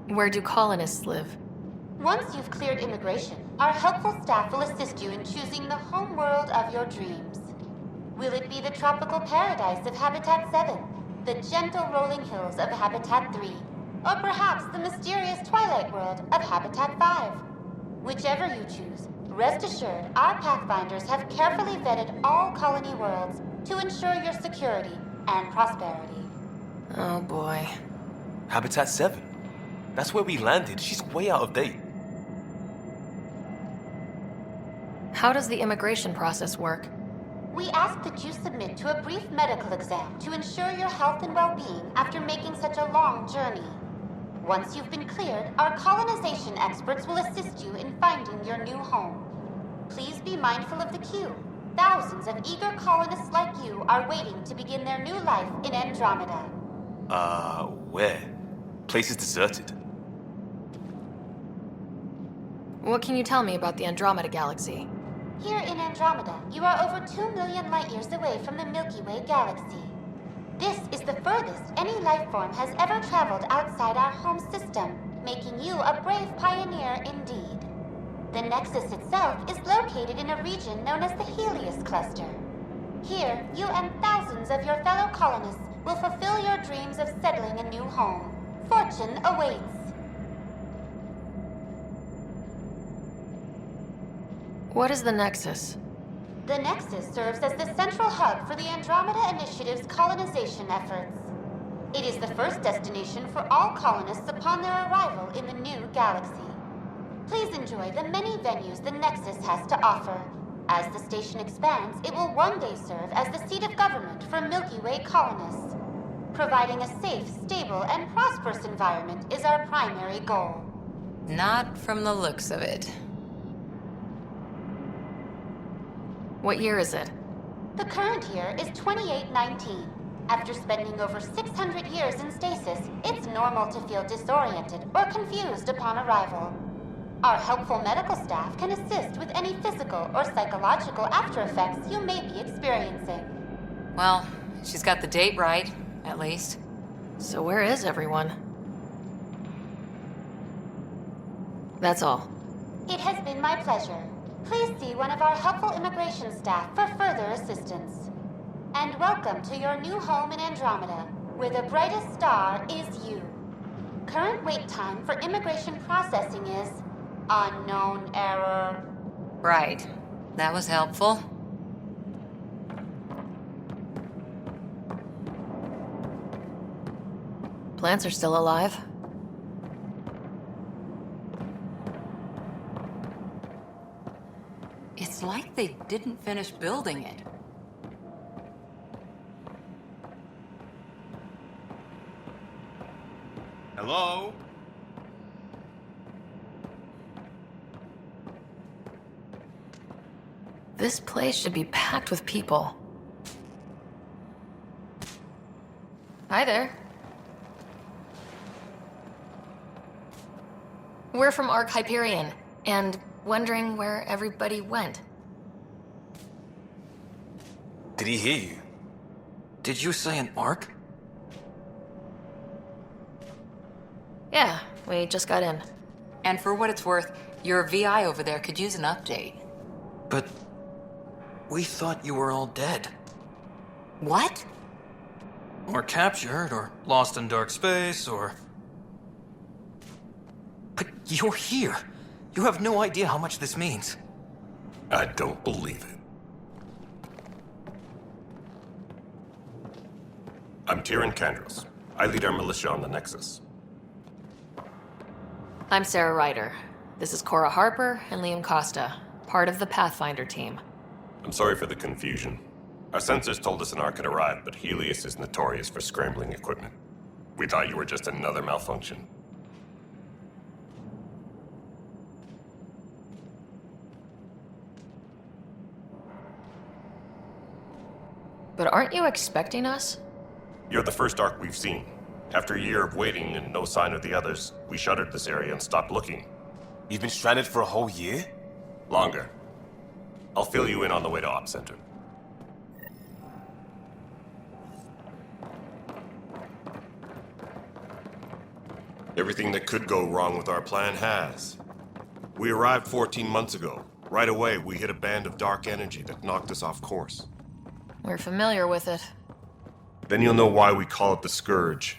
Where do colonists live? Once you've cleared immigration, our helpful staff will assist you in choosing the home world of your dreams. Will it be the tropical paradise of Habitat 7, the gentle rolling hills of Habitat 3, or perhaps the mysterious twilight world of Habitat 5? Whichever you choose, rest assured our Pathfinders have carefully vetted all colony worlds to ensure your security and prosperity. Oh boy. Habitat 7. That's where we landed. She's way out of date. How does the immigration process work? We ask that you submit to a brief medical exam to ensure your health and well-being after making such a long journey. Once you've been cleared, our colonization experts will assist you in finding your new home. Please be mindful of the queue. Thousands of eager colonists like you are waiting to begin their new life in Andromeda. Where? Place is deserted. What can you tell me about the Andromeda galaxy? Here in Andromeda, you are over 2 million light-years away from the Milky Way galaxy. This is the furthest any life form has ever traveled outside our home system, making you a brave pioneer indeed. The Nexus itself is located in a region known as the Helios Cluster. Here, you and thousands of your fellow colonists will fulfill your dreams of settling a new home. Fortune awaits. What is the Nexus? The Nexus serves as the central hub for the Andromeda Initiative's colonization efforts. It is the first destination for all colonists upon their arrival in the new galaxy. Please enjoy the many venues the Nexus has to offer. As the station expands, it will one day serve as the seat of government for Milky Way colonists. Providing a safe, stable, and prosperous environment is our primary goal. Not from the looks of it. What year is it? The current year is 2819. After spending over 600 years in stasis, it's normal to feel disoriented or confused upon arrival. Our helpful medical staff can assist with any physical or psychological after effects you may be experiencing. Well, she's got the date right, at least. So where is everyone? That's all. It has been my pleasure. Please see one of our helpful immigration staff for further assistance. And welcome to your new home in Andromeda, where the brightest star is you. Current wait time for immigration processing is unknown error. Right. That was helpful. Plants are still alive. It's like they didn't finish building it. Hello? This place should be packed with people. Hi there. We're from Ark Hyperion, and wondering where everybody went. Did he hear you? Did you say an arc? Yeah, we just got in. And for what it's worth, your VI over there could use an update. But we thought you were all dead. What? Or captured, or lost in dark space, or... But you're here. You have no idea how much this means. I don't believe it. I'm Tyrion Kandros. I lead our militia on the Nexus. I'm Sarah Ryder. This is Cora Harper and Liam Costa, part of the Pathfinder team. I'm sorry for the confusion. Our sensors told us an Ark had arrived, but Helios is notorious for scrambling equipment. We thought you were just another malfunction. But aren't you expecting us? You're the first Ark we've seen. After a year of waiting and no sign of the others, we shuttered this area and stopped looking. You've been stranded for a whole year? Longer. I'll fill you in on the way to Op Center. Everything that could go wrong with our plan has. We arrived 14 months ago. Right away, we hit a band of dark energy that knocked us off course. We're familiar with it. Then you'll know why we call it the Scourge.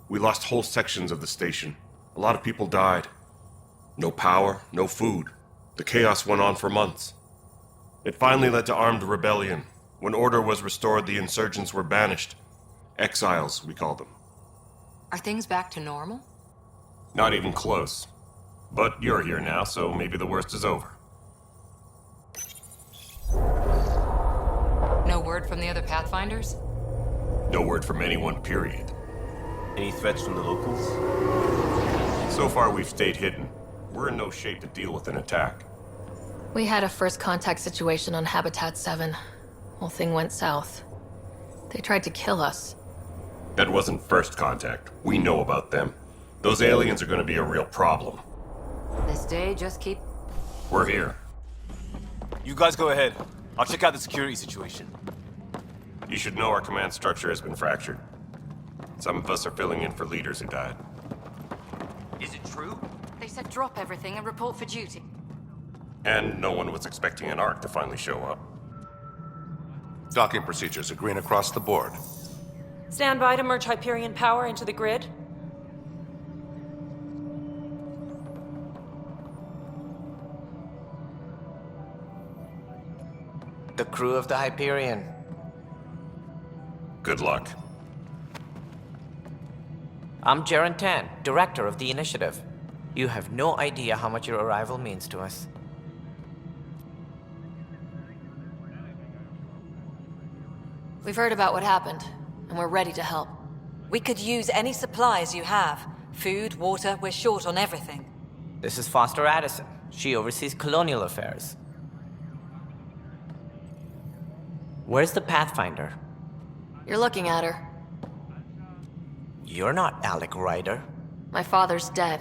We lost whole sections of the station. A lot of people died. No power, no food. The chaos went on for months. It finally led to armed rebellion. When order was restored, the insurgents were banished. Exiles, we call them. Are things back to normal? Not even close. But you're here now, so maybe the worst is over. No word from the other Pathfinders? No word from anyone, period. Any threats from the locals? So far, we've stayed hidden. We're in no shape to deal with an attack. We had a first contact situation on Habitat 7. Whole thing went south. They tried to kill us. That wasn't first contact. We know about them. Those aliens are gonna be a real problem. This day just keep... We're here. You guys go ahead. I'll check out the security situation. You should know our command structure has been fractured. Some of us are filling in for leaders who died. Is it true? They said drop everything and report for duty. And no one was expecting an Ark to finally show up. Docking procedures are green across the board. Stand by to merge Hyperion power into the grid. The crew of the Hyperion. Good luck. I'm Jaren Tan, director of the initiative. You have no idea how much your arrival means to us. We've heard about what happened, and we're ready to help. We could use any supplies you have. Food, water, we're short on everything. This is Foster Addison. She oversees colonial affairs. Where's the Pathfinder? You're looking at her. You're not Alec Ryder. My father's dead.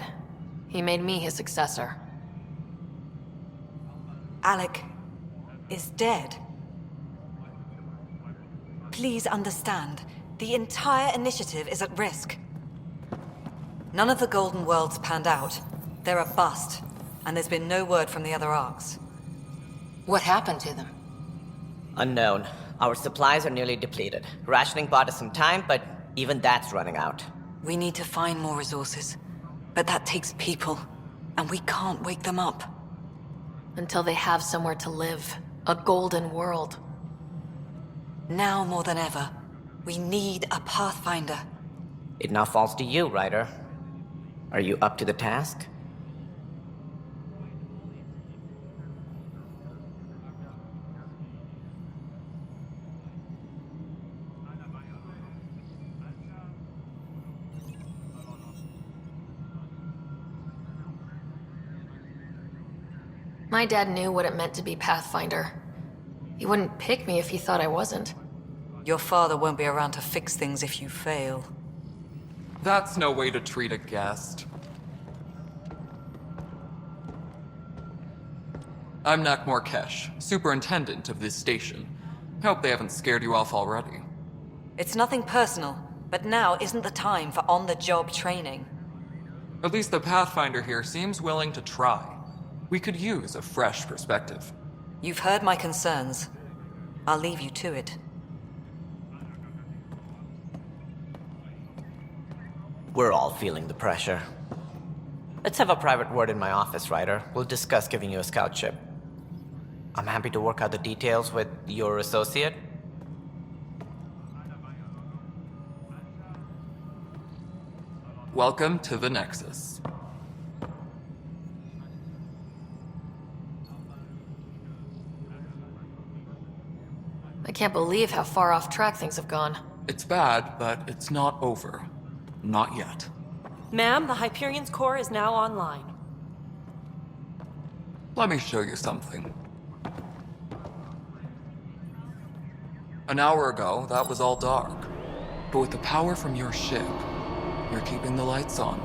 He made me his successor. Alec is dead. Please understand, the entire initiative is at risk. None of the Golden Worlds panned out. They're a bust, and there's been no word from the other arcs. What happened to them? Unknown. Our supplies are nearly depleted. Rationing bought us some time, but even that's running out. We need to find more resources, but that takes people, and we can't wake them up. Until they have somewhere to live. A golden world. Now more than ever, we need a Pathfinder. It now falls to you, Ryder. Are you up to the task? My dad knew what it meant to be Pathfinder. He wouldn't pick me if he thought I wasn't. Your father won't be around to fix things if you fail. That's no way to treat a guest. I'm Nak Morkesh, superintendent of this station. Hope they haven't scared you off already. It's nothing personal, but now isn't the time for on-the-job training. At least the Pathfinder here seems willing to try. We could use a fresh perspective. You've heard my concerns. I'll leave you to it. We're all feeling the pressure. Let's have a private word in my office, Ryder. We'll discuss giving you a scout ship. I'm happy to work out the details with your associate. Welcome to the Nexus. I can't believe how far off track things have gone. It's bad, but it's not over. Not yet. Ma'am, the Hyperion's core is now online. Let me show you something. An hour ago, that was all dark. But with the power from your ship, you're keeping the lights on.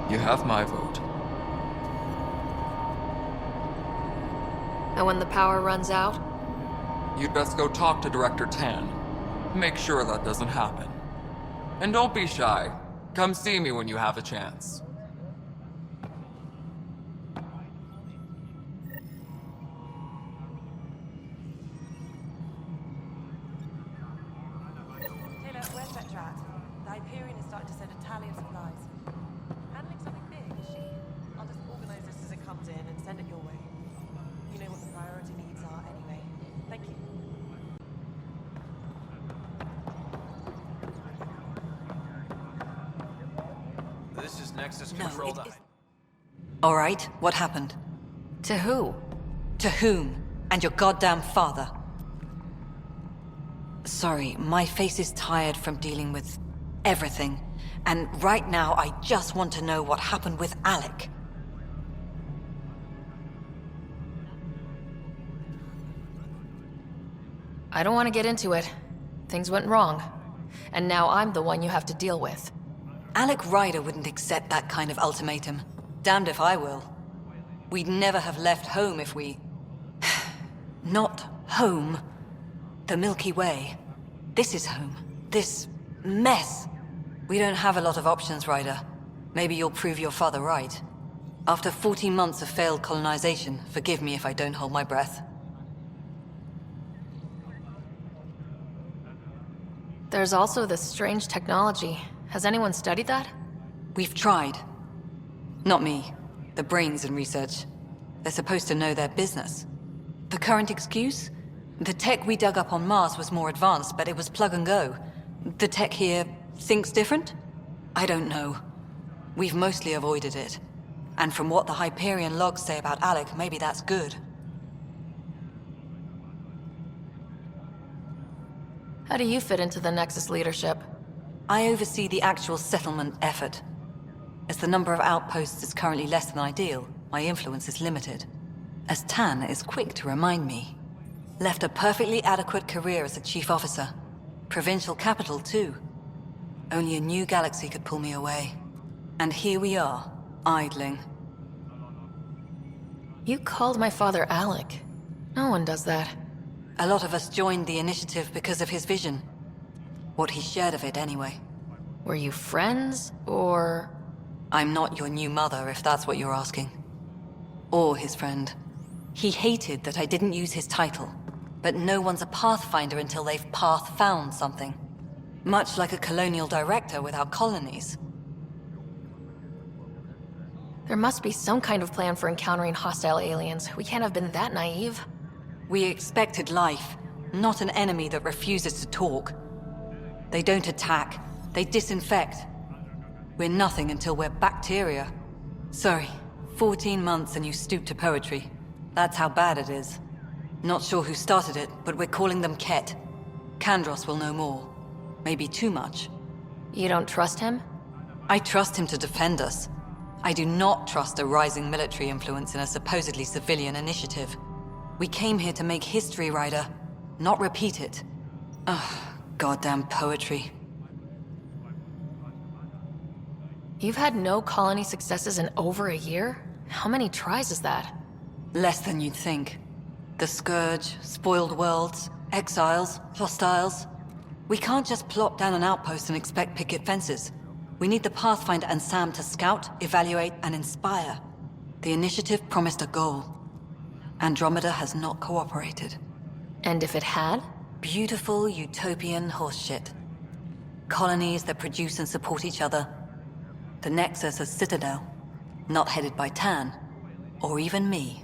You have my vote. And when the power runs out, You'd best go talk to Director Tan. Make sure that doesn't happen. And don't be shy. Come see me when you have a chance. Taylor, where's Spectre at? The Hyperion is starting to send a tally of supplies. Handling something big, is she? I'll just organize this as it comes in and send it your way. You know what the priority needs are anyway. Thank you. This is Nexus No, Control. it is... All right, what happened? To who? To whom? And your goddamn father. Sorry, my face is tired from dealing with everything. And right now, I just want to know what happened with Alec. I don't want to get into it. Things went wrong. And now I'm the one you have to deal with. Alec Ryder wouldn't accept that kind of ultimatum. Damned if I will. We'd never have left home if we... Not home. The Milky Way. This is home. This mess. We don't have a lot of options, Ryder. Maybe you'll prove your father right. After 14 months of failed colonization, forgive me if I don't hold my breath. There's also this strange technology. Has anyone studied that? We've tried. Not me. The brains in research. They're supposed to know their business. The current excuse? The tech we dug up on Mars was more advanced, but it was plug and go. The tech here thinks different? I don't know. We've mostly avoided it. And from what the Hyperion logs say about Alec, maybe that's good. How do you fit into the Nexus leadership? I oversee the actual settlement effort. As the number of outposts is currently less than ideal, my influence is limited. As Tan is quick to remind me. Left a perfectly adequate career as a chief officer. Provincial capital, too. Only a new galaxy could pull me away. And here we are, idling. You called my father Alec. No one does that. A lot of us joined the initiative because of his vision. What he shared of it, anyway. Were you friends, or...? I'm not your new mother, if that's what you're asking. Or his friend. He hated that I didn't use his title. But no one's a pathfinder until they've path-found something. Much like a colonial director without colonies. There must be some kind of plan for encountering hostile aliens. We can't have been that naive. We expected life, not an enemy that refuses to talk. They don't attack, they disinfect. We're nothing until we're bacteria. Sorry, 14 months and you stoop to poetry. That's how bad it is. Not sure who started it, but we're calling them Ket. Kandros will know more. Maybe too much. You don't trust him? I trust him to defend us. I do not trust a rising military influence in a supposedly civilian initiative. We came here to make history, Ryder, not repeat it. Ugh, goddamn poetry. You've had no colony successes in over a year? How many tries is that? Less than you'd think. The Scourge, spoiled worlds, exiles, hostiles. We can't just plop down an outpost and expect picket fences. We need the Pathfinder and Sam to scout, evaluate, and inspire. The initiative promised a goal. Andromeda has not cooperated. And if it had? Beautiful utopian horseshit. Colonies that produce and support each other. The Nexus a citadel, not headed by Tan, or even me.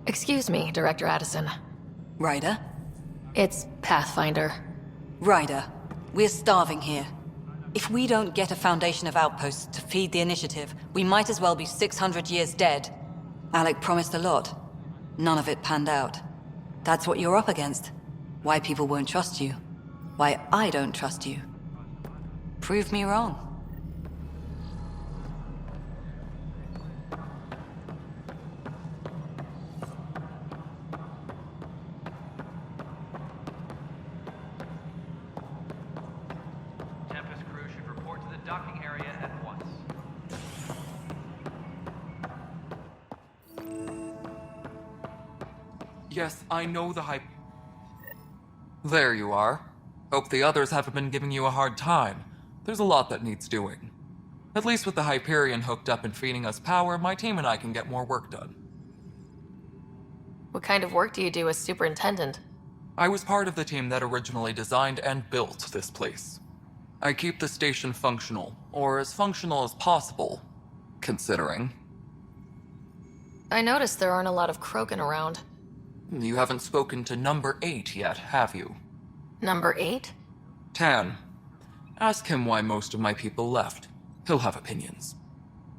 Excuse me, Director Addison. Ryder? It's Pathfinder. Ryder, we're starving here. If we don't get a foundation of outposts to feed the initiative, we might as well be 600 years dead. Alec promised a lot. None of it panned out. That's what you're up against. Why people won't trust you. Why I don't trust you. Prove me wrong. Tempest crew should report to the docking area at once. Yes, I know the hype. There you are. Hope the others haven't been giving you a hard time. there's a lot that needs doing. At least with the Hyperion hooked up and feeding us power, my team and I can get more work done. What kind of work do you do as superintendent? I was part of the team that originally designed and built this place. I keep the station functional, or as functional as possible, considering. I noticed there aren't a lot of Krogan around. You haven't spoken to number 8 yet, have you? Number 8? Tan. Ask him why most of my people left. He'll have opinions.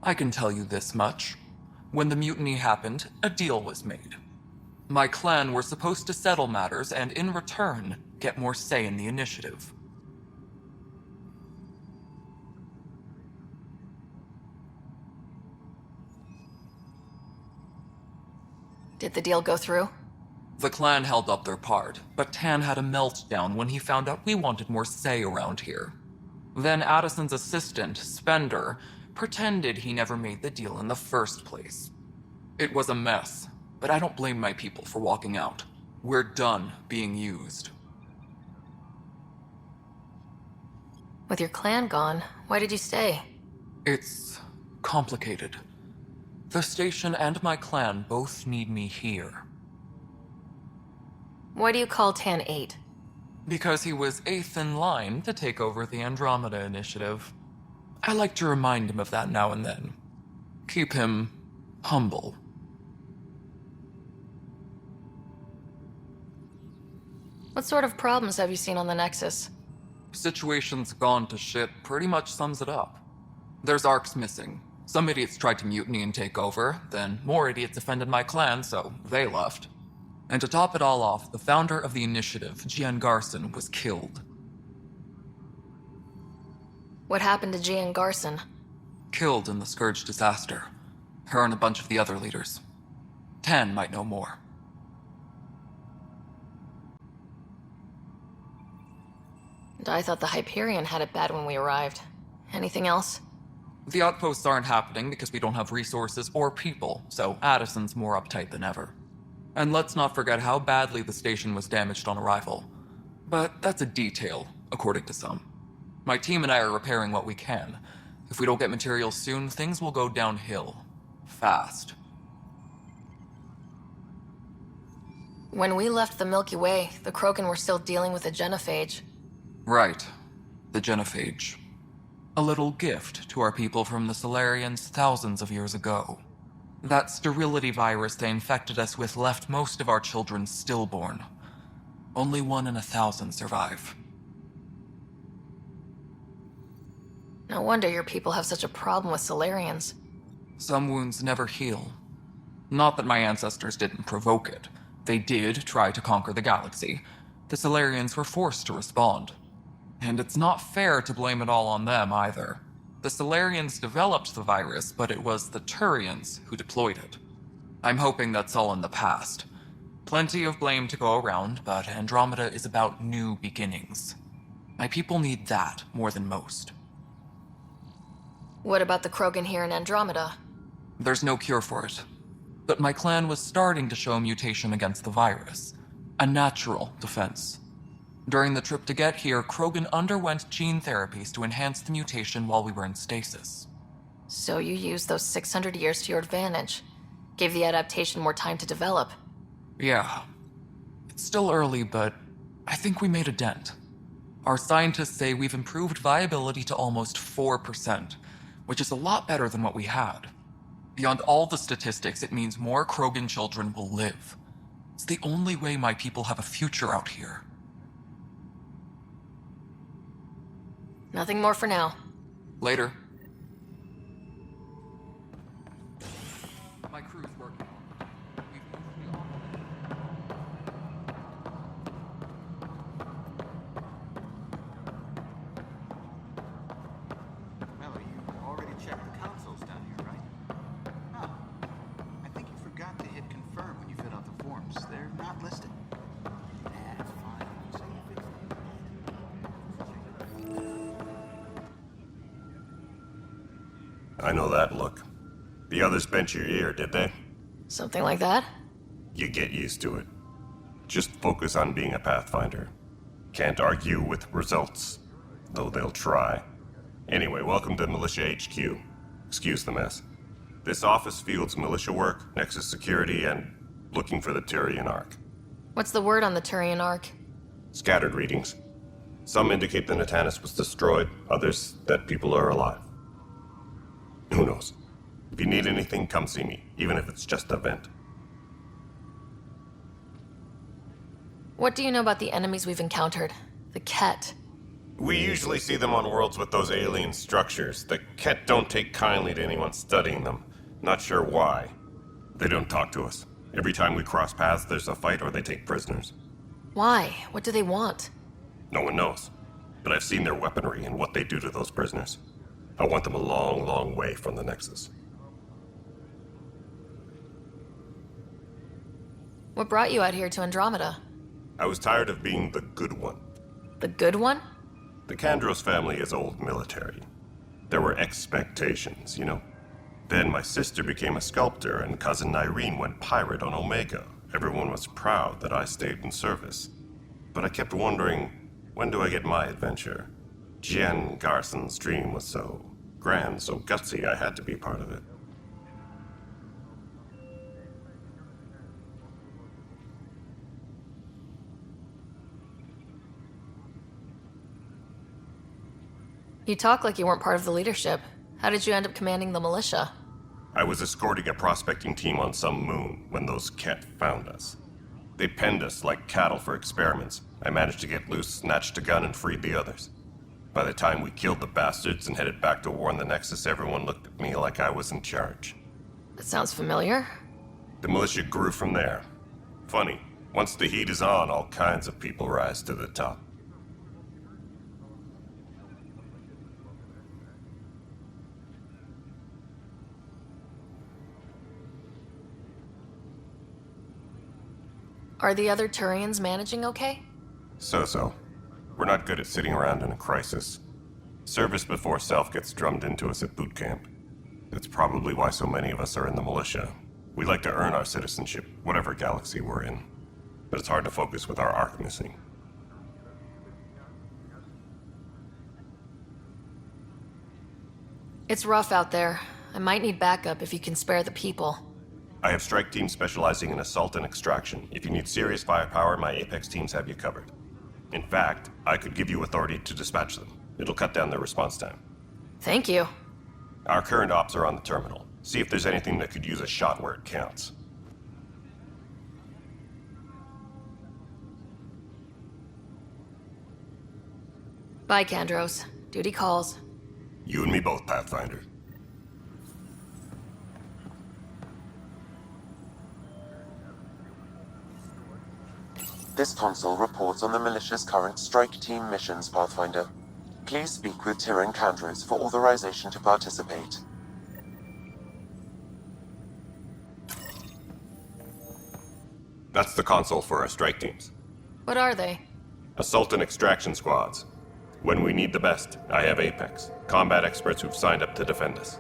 I can tell you this much. When the mutiny happened, a deal was made. My clan were supposed to settle matters and, in return, get more say in the initiative. Did the deal go through? The clan held up their part, but Tan had a meltdown when he found out we wanted more say around here. Then Addison's assistant, Spender, pretended he never made the deal in the first place. It was a mess, but I don't blame my people for walking out. We're done being used. With your clan gone, why did you stay? It's complicated. The station and my clan both need me here. Why do you call Tan 8? Because he was 8th in line to take over the Andromeda initiative. I like to remind him of that now and then. Keep him humble. What sort of problems have you seen on the Nexus? Situation's gone to shit pretty much sums it up. There's arcs missing. Some idiots tried to mutiny and take over, then more idiots offended my clan, so they left. And to top it all off, the founder of the initiative, Gian Garson, was killed. What happened to Gian Garson? Killed in the Scourge disaster. Her and a bunch of the other leaders. Tan might know more. And I thought the Hyperion had it bad when we arrived. Anything else? The outposts aren't happening because we don't have resources or people, so Addison's more uptight than ever. And let's not forget how badly the station was damaged on arrival. But that's a detail, according to some. My team and I are repairing what we can. If we don't get materials soon, things will go downhill. Fast. When we left the Milky Way, the Krogan were still dealing with the genophage. Right. The genophage. A little gift to our people from the Solarians thousands of years ago. That sterility virus they infected us with left most of our children stillborn. Only 1 in 1,000 survive. No wonder your people have such a problem with Solarians. Some wounds never heal. Not that my ancestors didn't provoke it. They did try to conquer the galaxy. The Solarians were forced to respond. And it's not fair to blame it all on them either. The Solarians developed the virus, but it was the Turians who deployed it. I'm hoping that's all in the past. Plenty of blame to go around, but Andromeda is about new beginnings. My people need that more than most. What about the Krogan here in Andromeda? There's no cure for it. But my clan was starting to show a mutation against the virus. A natural defense. During the trip to get here, Krogan underwent gene therapies to enhance the mutation while we were in stasis. So you used those 600 years to your advantage. Gave the adaptation more time to develop. Yeah. It's still early, but I think we made a dent. Our scientists say we've improved viability to almost 4%, which is a lot better than what we had. Beyond all the statistics, it means more Krogan children will live. It's the only way my people have a future out here. Nothing more for now. Later. My crew's working on it. We've moved Melody, you already checked the consoles down here, right? Huh. I think you forgot to hit confirm when you filled out the forms. They're not listed. That's fine. So you fixed it. I know that look. The others bent your ear, did they? Something like that? You get used to it. Just focus on being a Pathfinder. Can't argue with results, though they'll try. Anyway, welcome to Militia HQ. Excuse the mess. This office fields militia work, Nexus security, and looking for the Turian Ark. What's the word on the Turian Ark? Scattered readings. Some indicate the Natanus was destroyed, others that people are alive. Who knows? If you need anything, come see me, even if it's just a vent. What do you know about the enemies we've encountered? The Ket. We usually see them on worlds with those alien structures. The Ket don't take kindly to anyone studying them. Not sure why. They don't talk to us. Every time we cross paths, there's a fight or they take prisoners. Why? What do they want? No one knows. But I've seen their weaponry and what they do to those prisoners. I want them a long, long way from the Nexus. What brought you out here to Andromeda? I was tired of being the good one. The good one? The Kandros family is old military. There were expectations, you know? Then my sister became a sculptor and cousin Irene went pirate on Omega. Everyone was proud that I stayed in service. But I kept wondering, when do I get my adventure? Jen Garson's dream was so grand, so gutsy, I had to be part of it. You talk like you weren't part of the leadership. How did you end up commanding the militia? I was escorting a prospecting team on some moon when those Ket found us. They penned us like cattle for experiments. I managed to get loose, snatched a gun, and freed the others. By the time we killed the bastards and headed back to warn the Nexus, everyone looked at me like I was in charge. That sounds familiar. The militia grew from there. Funny, once the heat is on, all kinds of people rise to the top. Are the other Turians managing okay? So-so. We're not good at sitting around in a crisis. Service before self gets drummed into us at boot camp. That's probably why so many of us are in the militia. We like to earn our citizenship, whatever galaxy we're in. But it's hard to focus with our arc missing. It's rough out there. I might need backup if you can spare the people. I have strike teams specializing in assault and extraction. If you need serious firepower, my Apex teams have you covered. In fact, I could give you authority to dispatch them. It'll cut down their response time. Thank you. Our current ops are on the terminal. See if there's anything that could use a shot where it counts. Bye, Kandros. Duty calls. You and me both, Pathfinder. This console reports on the militia's current strike team missions, Pathfinder. Please speak with Tyrion Kandros for authorization to participate. That's the console for our strike teams. What are they? Assault and extraction squads. When we need the best, I have Apex, combat experts who've signed up to defend us.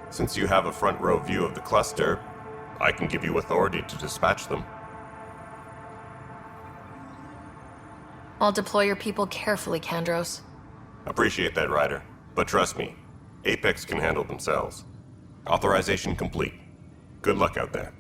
Since you have a front row view of the cluster, I can give you authority to dispatch them. I'll deploy your people carefully, Kandros. Appreciate that, Ryder. But trust me, Apex can handle themselves. Authorization complete. Good luck out there.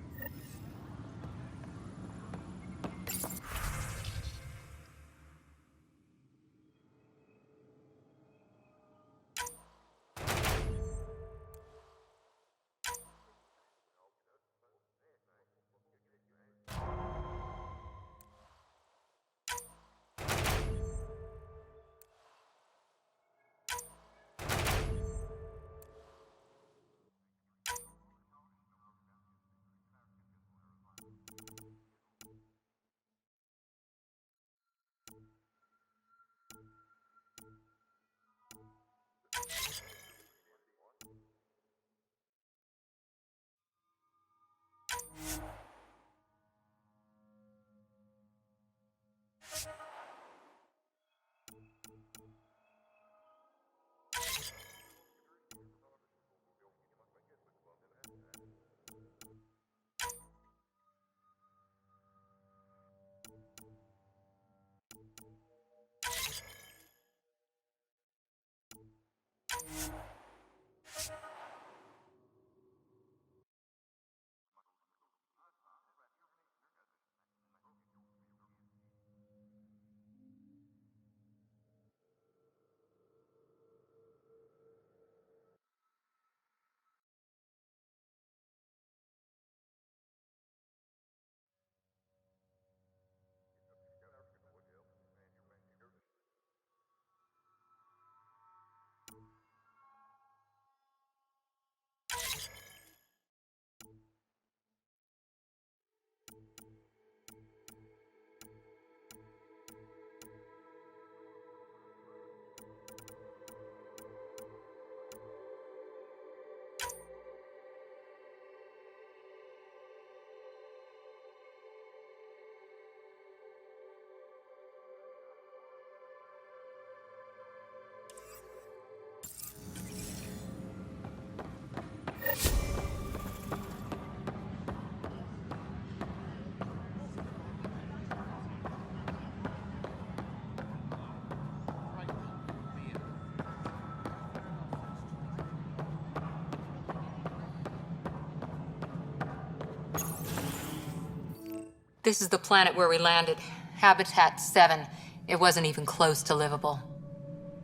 This is the planet where we landed. Habitat 7. It wasn't even close to livable.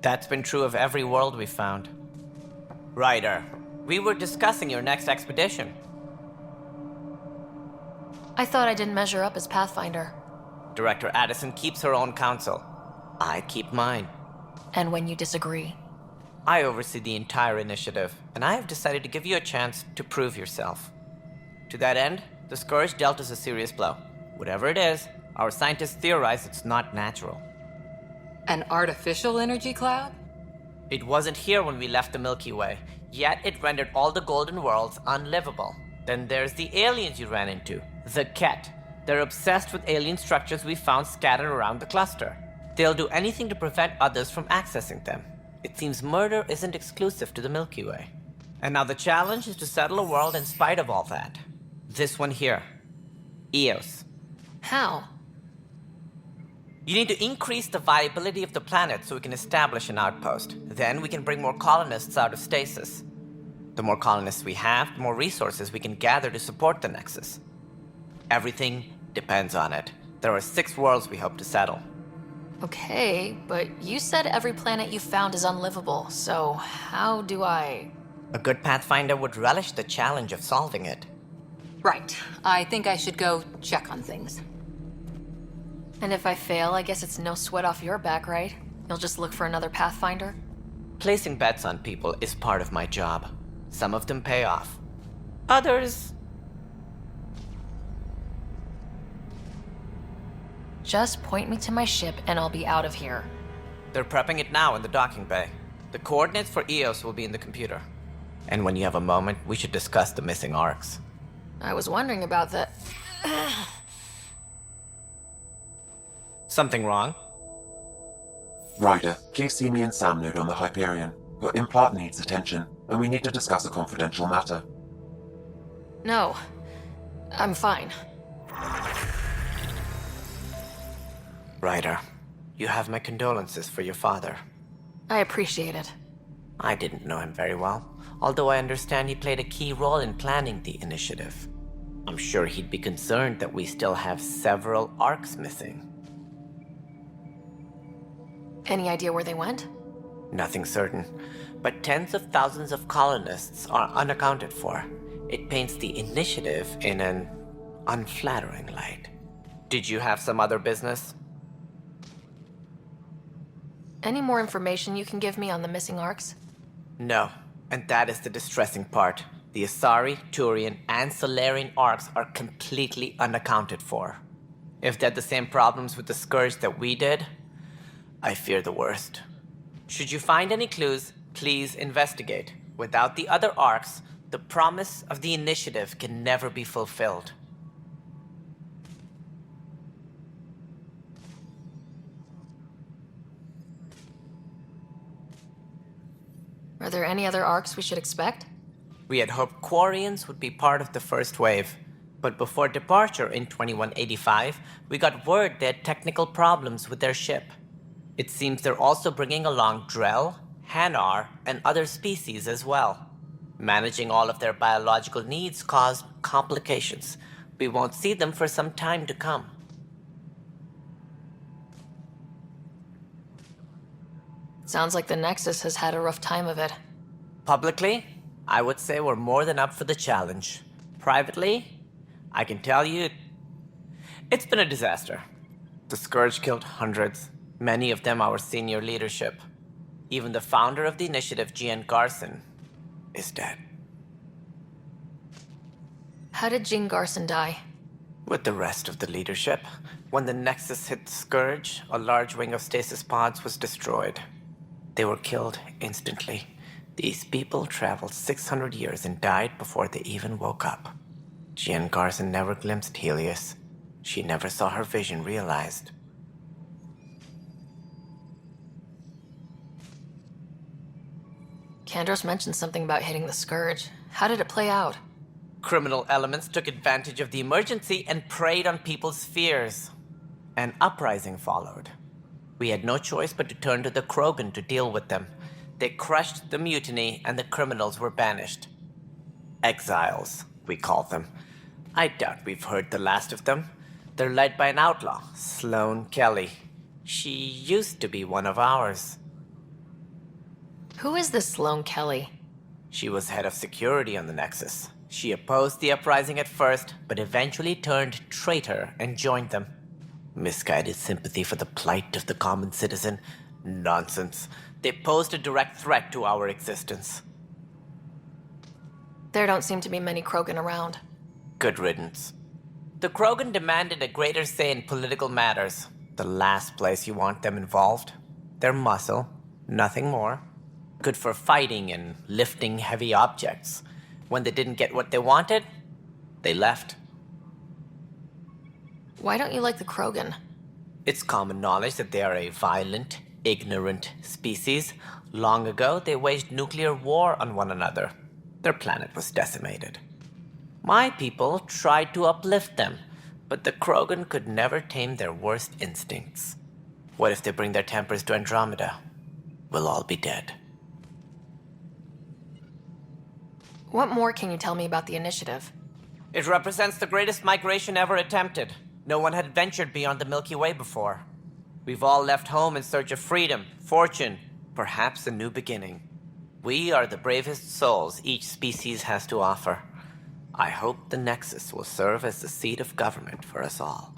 That's been true of every world we've found. Ryder, we were discussing your next expedition. I thought I didn't measure up as Pathfinder. Director Addison keeps her own counsel. I keep mine. And when you disagree? I oversee the entire initiative, and I have decided to give you a chance to prove yourself. To that end, the Scourge dealt us a serious blow. Whatever it is, our scientists theorize it's not natural. An artificial energy cloud? It wasn't here when we left the Milky Way, yet it rendered all the golden worlds unlivable. Then there's the aliens you ran into, the Ket. They're obsessed with alien structures we found scattered around the cluster. They'll do anything to prevent others from accessing them. It seems murder isn't exclusive to the Milky Way. And now the challenge is to settle a world in spite of all that. This one here. Eos. How? You need to increase the viability of the planet so we can establish an outpost. Then we can bring more colonists out of stasis. The more colonists we have, the more resources we can gather to support the Nexus. Everything depends on it. There are 6 worlds we hope to settle. Okay, but you said every planet you found is unlivable, so how do I... A good Pathfinder would relish the challenge of solving it. Right. I think I should go check on things. And if I fail, I guess it's no sweat off your back, right? You'll just look for another Pathfinder? Placing bets on people is part of my job. Some of them pay off. Others... Just point me to my ship and I'll be out of here. They're prepping it now in the docking bay. The coordinates for Eos will be in the computer. And when you have a moment, we should discuss the missing arcs. I was wondering about that. Something wrong? Ryder, please see me and Sam node on the Hyperion. Your implant needs attention, and we need to discuss a confidential matter. No. I'm fine. Ryder, you have my condolences for your father. I appreciate it. I didn't know him very well, although I understand he played a key role in planning the initiative. I'm sure he'd be concerned that we still have several arcs missing. Any idea where they went? Nothing certain, but tens of thousands of colonists are unaccounted for. It paints the initiative in an unflattering light. Did you have some other business? Any more information you can give me on the missing arcs? No, and that is the distressing part. The Asari, Turian, and Solarian arcs are completely unaccounted for. If they had the same problems with the Scourge that we did, I fear the worst. Should you find any clues, please investigate. Without the other arcs, the promise of the initiative can never be fulfilled. Are there any other arcs we should expect? We had hoped Quarians would be part of the first wave, but before departure in 2185, we got word they had technical problems with their ship. It seems they're also bringing along Drell, Hanar, and other species as well. Managing all of their biological needs caused complications. We won't see them for some time to come. Sounds like the Nexus has had a rough time of it. Publicly, I would say we're more than up for the challenge. Privately, I can tell you, it's been a disaster. The Scourge killed hundreds, many of them our senior leadership. Even the founder of the initiative, Jean Garson, is dead. How did Jean Garson die? With the rest of the leadership, when the Nexus hit the Scourge, a large wing of stasis pods was destroyed. They were killed instantly. These people traveled 600 years and died before they even woke up. Jean Garson never glimpsed Helios. She never saw her vision realized. Kandros mentioned something about hitting the Scourge. How did it play out? Criminal elements took advantage of the emergency and preyed on people's fears. An uprising followed. We had no choice but to turn to the Krogan to deal with them. They crushed the mutiny and the criminals were banished. Exiles, we call them. I doubt we've heard the last of them. They're led by an outlaw, Sloane Kelly. She used to be one of ours. Who is this Sloane Kelly? She was head of security on the Nexus. She opposed the uprising at first, but eventually turned traitor and joined them. Misguided sympathy for the plight of the common citizen? Nonsense. They posed a direct threat to our existence. There don't seem to be many Krogan around. Good riddance. The Krogan demanded a greater say in political matters. The last place you want them involved. They're muscle, nothing more. Good for fighting and lifting heavy objects. When they didn't get what they wanted, they left. Why don't you like the Krogan? It's common knowledge that they are a violent, ignorant species. Long ago, they waged nuclear war on one another. Their planet was decimated. My people tried to uplift them, but the Krogan could never tame their worst instincts. What if they bring their tempers to Andromeda? We'll all be dead. What more can you tell me about the initiative? It represents the greatest migration ever attempted. No one had ventured beyond the Milky Way before. We've all left home in search of freedom, fortune, perhaps a new beginning. We are the bravest souls each species has to offer. I hope the Nexus will serve as the seat of government for us all.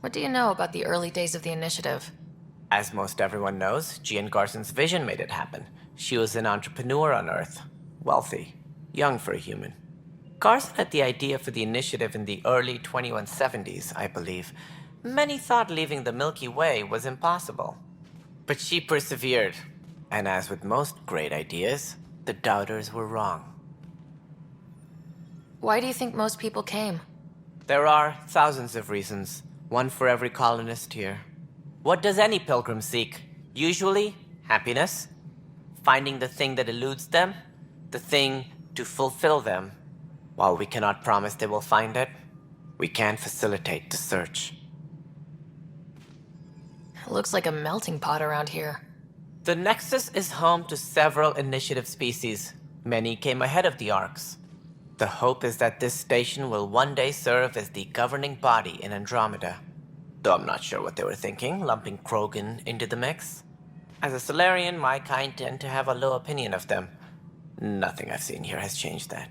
What do you know about the early days of the initiative? As most everyone knows, Jean Garson's vision made it happen. She was an entrepreneur on Earth. Wealthy. Young for a human. Garson had the idea for the initiative in the early 2170s, I believe. Many thought leaving the Milky Way was impossible. But she persevered. And as with most great ideas, the doubters were wrong. Why do you think most people came? There are thousands of reasons, one for every colonist here. What does any pilgrim seek? Usually, happiness. Finding the thing that eludes them, the thing to fulfill them. While we cannot promise they will find it, we can facilitate the search. It looks like a melting pot around here. The Nexus is home to several initiative species. Many came ahead of the Arks. The hope is that this station will one day serve as the governing body in Andromeda. Though I'm not sure what they were thinking, lumping Krogan into the mix. As a Solarian, my kind tend to have a low opinion of them. Nothing I've seen here has changed that.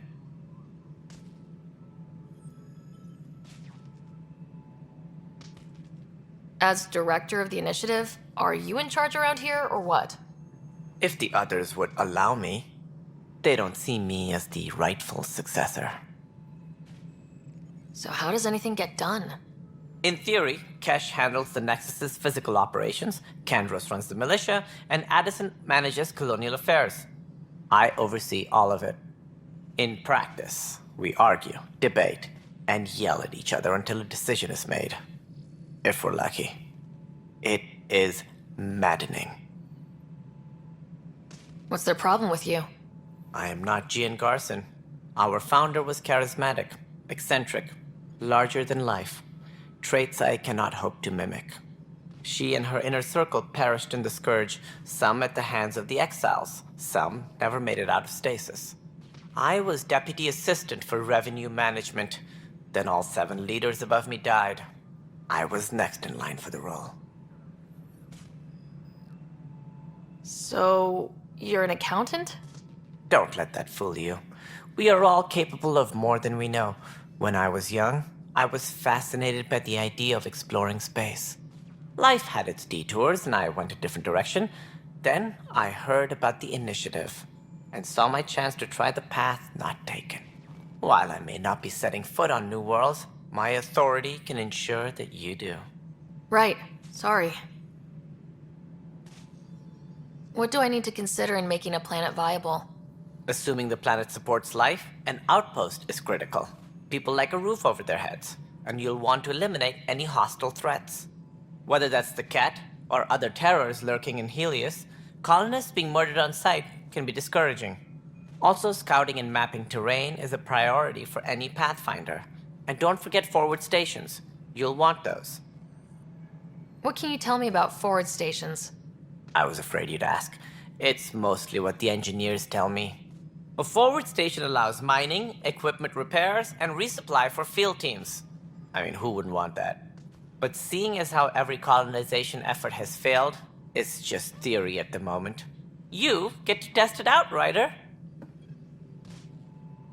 As director of the initiative, are you in charge around here, or what? If the others would allow me, they don't see me as the rightful successor. So how does anything get done? In theory, Kesh handles the Nexus's physical operations, Kandros runs the militia, and Addison manages colonial affairs. I oversee all of it. In practice, we argue, debate, and yell at each other until a decision is made. If we're lucky. It is maddening. What's their problem with you? I am not Jean Garson. Our founder was charismatic, eccentric, larger than life. Traits I cannot hope to mimic. She and her inner circle perished in the Scourge, some at the hands of the Exiles, some never made it out of stasis. I was deputy assistant for revenue management. Then all 7 leaders above me died. I was next in line for the role. So, you're an accountant? Don't let that fool you. We are all capable of more than we know. When I was young, I was fascinated by the idea of exploring space. Life had its detours, and I went a different direction. Then I heard about the initiative, and saw my chance to try the path not taken. While I may not be setting foot on new worlds, my authority can ensure that you do. Right. Sorry. What do I need to consider in making a planet viable? Assuming the planet supports life, an outpost is critical. People like a roof over their heads, and you'll want to eliminate any hostile threats. Whether that's the cat or other terrors lurking in Helios, colonists being murdered on sight can be discouraging. Also, scouting and mapping terrain is a priority for any Pathfinder. And don't forget forward stations. You'll want those. What can you tell me about forward stations? I was afraid you'd ask. It's mostly what the engineers tell me. A forward station allows mining, equipment repairs, and resupply for field teams. I mean, who wouldn't want that? But seeing as how every colonization effort has failed, it's just theory at the moment. You get to test it out, Ryder.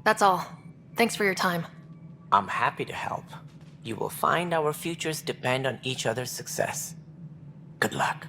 That's all. Thanks for your time. I'm happy to help. You will find our futures depend on each other's success. Good luck.